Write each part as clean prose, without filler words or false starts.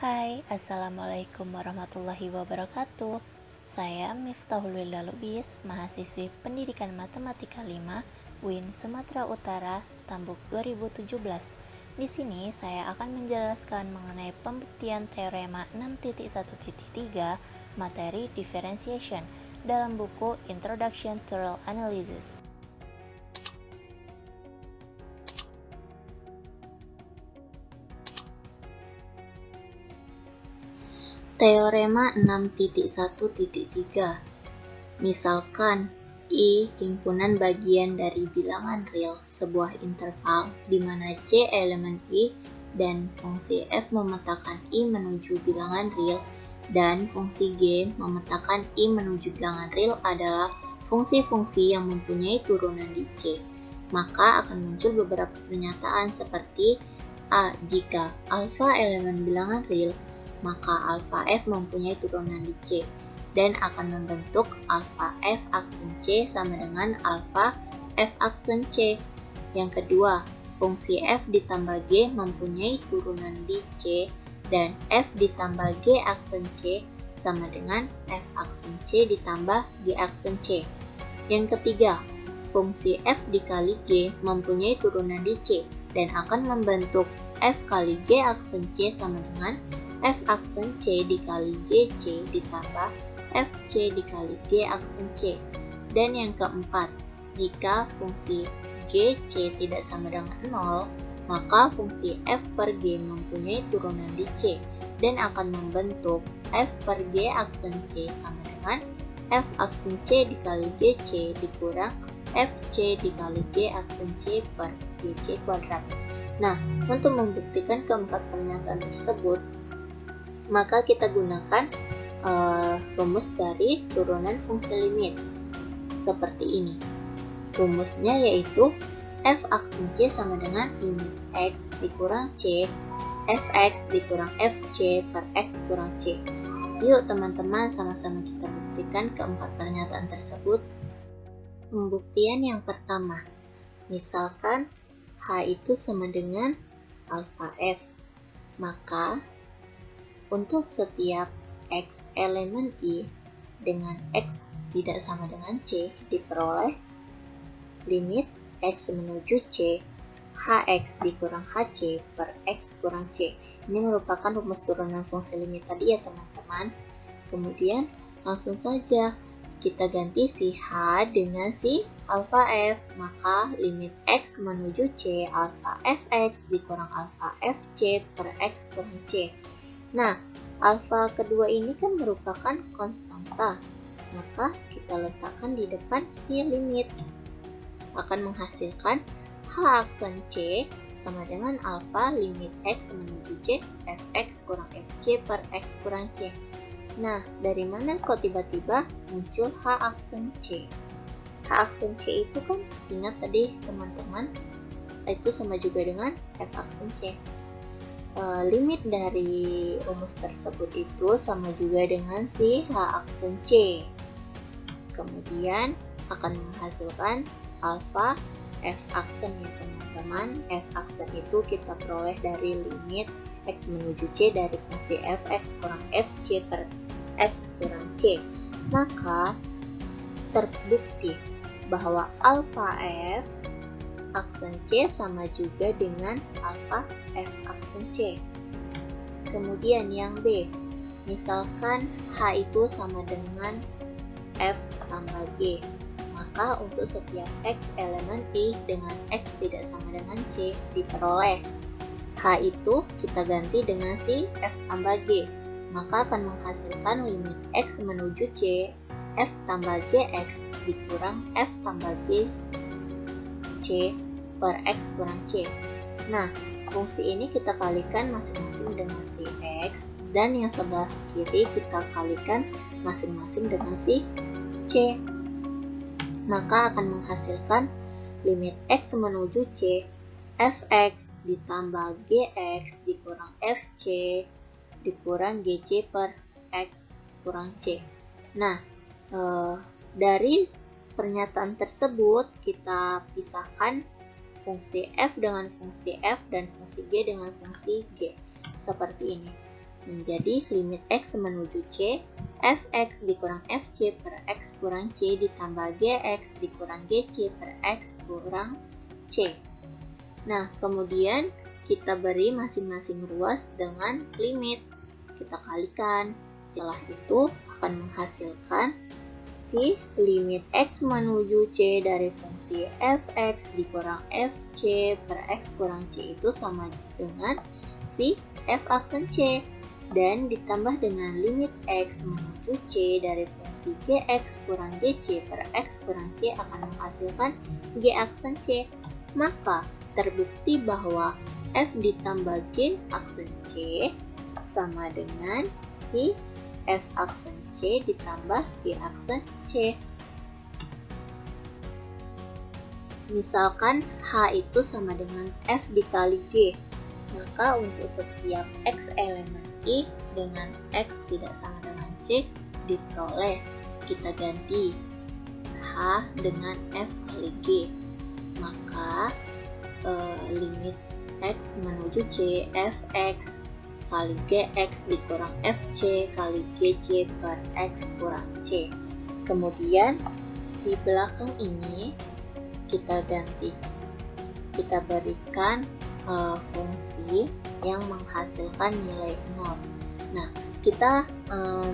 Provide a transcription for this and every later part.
Hai, Assalamualaikum warahmatullahi wabarakatuh. Saya Miftahul Wilda Lubis, mahasiswi Pendidikan Matematika 5, UIN Sumatera Utara, Stambuk 2017. Di sini saya akan menjelaskan mengenai pembuktian teorema 6.1.3 materi differentiation dalam buku Introduction to Real Analysis. Teorema 6.1.3. Misalkan I himpunan bagian dari bilangan real sebuah interval di mana C elemen I dan fungsi F memetakan I menuju bilangan real dan fungsi G memetakan I menuju bilangan real adalah fungsi-fungsi yang mempunyai turunan di C. Maka akan muncul beberapa pernyataan seperti A. Jika alfa elemen bilangan real, maka alfa F mempunyai turunan di C dan akan membentuk alfa F aksen C sama dengan alfa F aksen C. Yang kedua, fungsi F ditambah G mempunyai turunan di C dan F ditambah G aksen C sama dengan F aksen C ditambah G aksen C. Yang ketiga, fungsi F dikali G mempunyai turunan di C dan akan membentuk F kali G aksen C sama dengan F aksen C dikali GC ditambah FC dikali G aksen C. Dan yang keempat, jika fungsi GC tidak sama dengan 0, maka fungsi F per G mempunyai turunan di C dan akan membentuk F per G aksen C sama dengan F aksen C dikali GC dikurang FC dikali G aksen C per GC kuadrat. Nah, untuk membuktikan keempat pernyataan tersebut, maka kita gunakan rumus dari turunan fungsi limit seperti ini. Rumusnya yaitu F aksen C sama dengan limit X dikurang C Fx dikurang Fc per X kurang C. Yuk teman-teman, sama-sama kita buktikan keempat pernyataan tersebut. Pembuktian yang pertama, misalkan H itu sama dengan alfa F, maka untuk setiap X elemen I dengan X tidak sama dengan C diperoleh limit X menuju C Hx dikurang Hc per X kurang C. Ini merupakan rumus turunan fungsi limit tadi ya teman-teman. Kemudian langsung saja kita ganti si H dengan si alfa F, maka limit X menuju C alfa Fx dikurang alfa Fc per X kurang C. Nah, alfa kedua ini kan merupakan konstanta, maka kita letakkan di depan si limit. Akan menghasilkan H aksen C sama dengan alfa limit X menuju C Fx kurang Fc per X kurang C. Nah, dari mana kok tiba-tiba muncul H aksen C? H aksen C itu kan, ingat tadi teman-teman, itu sama juga dengan F aksen C. Limit dari rumus tersebut itu sama juga dengan si H aksen C. Kemudian akan menghasilkan alfa F aksen ya teman-teman. F aksen itu kita peroleh dari limit X menuju C dari fungsi Fx kurang Fc per X kurang C. Maka terbukti bahwa alfa F aksen C sama juga dengan alfa F aksen C. Kemudian yang B, misalkan H itu sama dengan F tambah G, maka untuk setiap X elemen I dengan X tidak sama dengan C diperoleh H itu kita ganti dengan si F tambah G, maka akan menghasilkan limit X menuju C F tambah GX dikurang F tambah G C per X kurang C. Nah, fungsi ini kita kalikan masing-masing dengan si X dan yang sebelah kiri kita kalikan masing-masing dengan si C. Maka akan menghasilkan limit X menuju C Fx ditambah Gx dikurang Fc dikurang Gc per X kurang C. Nah, dari pernyataan tersebut kita pisahkan fungsi F dengan fungsi F dan fungsi G dengan fungsi G seperti ini. menjadi limit X menuju C, Fx dikurang Fc per X kurang C ditambah Gx dikurang Gc per X kurang C. Nah, kemudian kita beri masing-masing ruas dengan limit. Kita kalikan. Setelah itu akan menghasilkan si limit X menuju C dari fungsi Fx dikurang Fc per X kurang C itu sama dengan si F aksen C. Dan ditambah dengan limit X menuju C dari fungsi Gx kurang Gc per X kurang C akan menghasilkan G aksen C. Maka terbukti bahwa F ditambah G aksen C sama dengan si F aksen C ditambah G aksen C. Misalkan H itu sama dengan F dikali G, maka untuk setiap X elemen I dengan X tidak sama dengan C diperoleh. Kita ganti H dengan F kali G, maka limit X menuju C Fx kali Gx dikurang Fc kali Gc per X kurang C. Kemudian di belakang ini kita ganti, kita berikan fungsi yang menghasilkan nilai 0. Nah, kita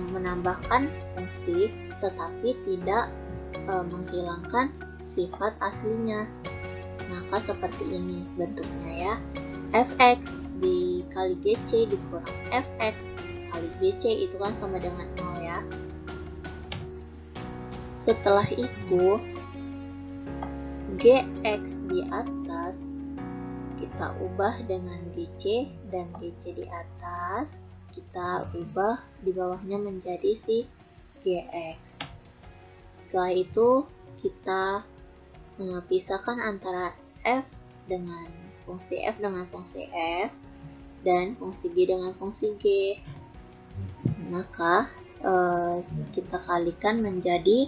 menambahkan fungsi tetapi tidak menghilangkan sifat aslinya. Maka seperti ini bentuknya ya. Fx dikali Gc dikurang Fx kali Gc itu kan sama dengan 0 ya. Setelah itu Gx di atas kita ubah dengan Gc dan Gc di atas kita ubah di bawahnya menjadi si Gx. Setelah itu kita pisahkan antara F dengan fungsi F dengan fungsi F dan fungsi G dengan fungsi G. Maka kita kalikan menjadi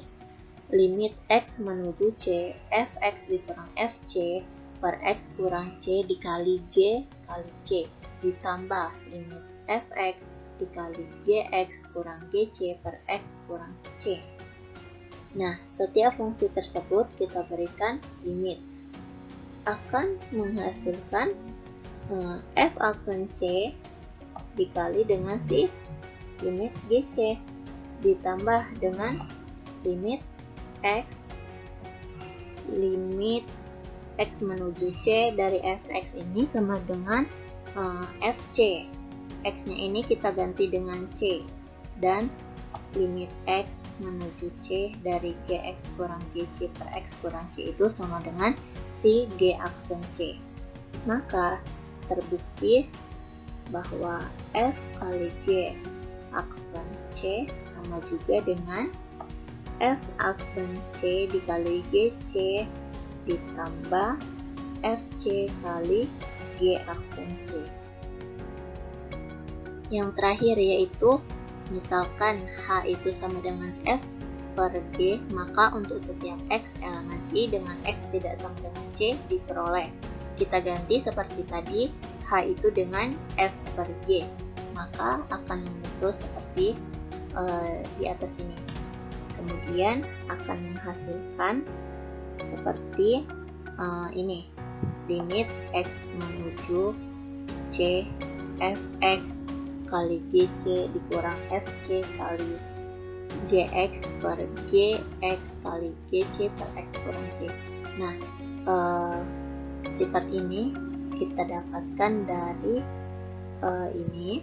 limit X menuju C Fx dikurang Fc per X kurang C dikali G kali C ditambah limit Fx dikali Gx kurang Gc per X kurang C. Nah, setiap fungsi tersebut kita berikan limit akan menghasilkan F aksen C dikali dengan si limit Gc ditambah dengan limit X menuju C dari Fx ini sama dengan Fc. X-nya ini kita ganti dengan C dan limit X menuju C dari Gx kurang Gc per X kurang C itu sama dengan si G aksen C. Maka terbukti bahwa F kali G aksen C sama juga dengan F aksen C dikali Gc ditambah Fc kali G aksen C. Yang terakhir yaitu misalkan H itu sama dengan F per G, maka untuk setiap X elemen I dengan X tidak sama dengan C diperoleh. Kita ganti seperti tadi, H itu dengan F per G, maka akan muncul seperti di atas ini. Kemudian akan menghasilkan seperti ini, limit X menuju C Fx kali Gc dikurang Fc kali Gx per Gx kali Gc per X kurang C. Nah, sifat ini kita dapatkan dari ini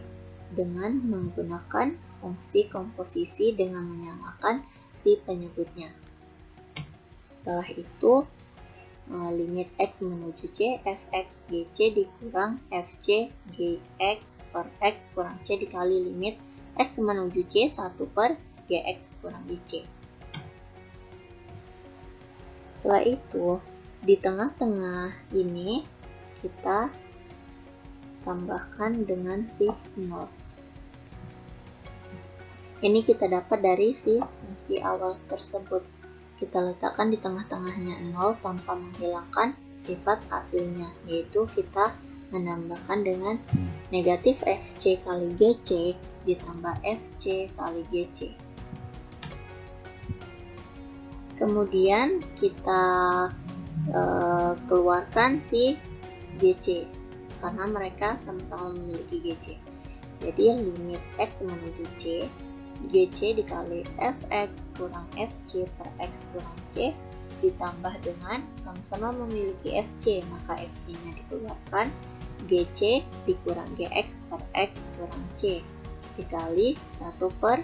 dengan menggunakan fungsi komposisi dengan menyamakan si penyebutnya. Setelah itu limit X menuju C Fx Gc dikurang Fc Gx per X kurang C dikali limit X menuju C 1 per Gx kurang Gc. Setelah itu di tengah-tengah ini kita tambahkan dengan si 0. Ini kita dapat dari si fungsi awal tersebut. Kita letakkan di tengah-tengahnya 0 tanpa menghilangkan sifat aslinya, yaitu kita menambahkan dengan negatif FC kali GC ditambah FC kali GC. Kemudian kita keluarkan si GC karena mereka sama-sama memiliki GC. Jadi limit X menuju C, GC dikali Fx kurang Fc per X kurang C ditambah dengan sama-sama memiliki Fc, maka Fc-nya dikeluarkan, GC dikurang Gx per X kurang C dikali 1 per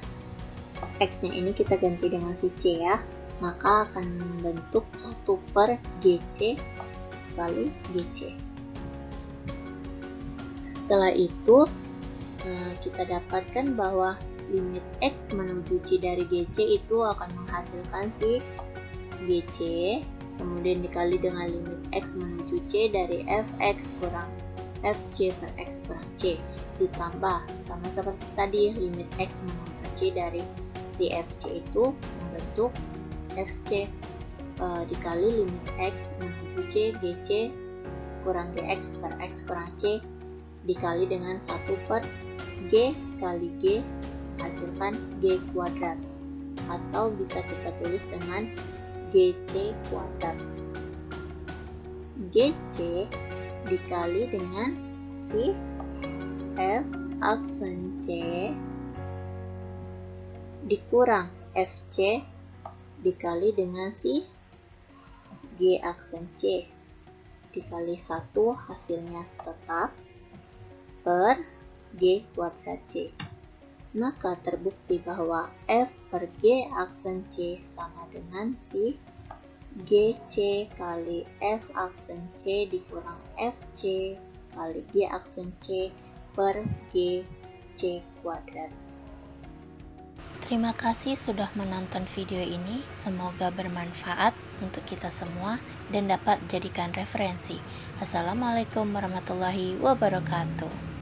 X-nya ini kita ganti dengan si C ya, maka akan membentuk 1 per GC kali GC. Setelah itu kita dapatkan bahwa limit X menuju C dari GC itu akan menghasilkan si GC, kemudian dikali dengan limit X menuju C dari Fx kurang Fc per X kurang C ditambah sama seperti tadi limit X menuju C dari si Fc itu membentuk Fc dikali limit X menuju C GC kurang Gx per X kurang C dikali dengan 1 per G kali G hasilkan G kuadrat, atau bisa kita tulis dengan GC kuadrat. GC dikali dengan si F aksen C dikurang Fc dikali dengan si G aksen C dikali 1 hasilnya tetap per G kuadrat C. Maka terbukti bahwa F per G aksen C sama dengan si GC kali F aksen C dikurang FC kali G aksen C per GC kuadrat. Terima kasih sudah menonton video ini, semoga bermanfaat untuk kita semua dan dapat dijadikan referensi. Assalamualaikum warahmatullahi wabarakatuh.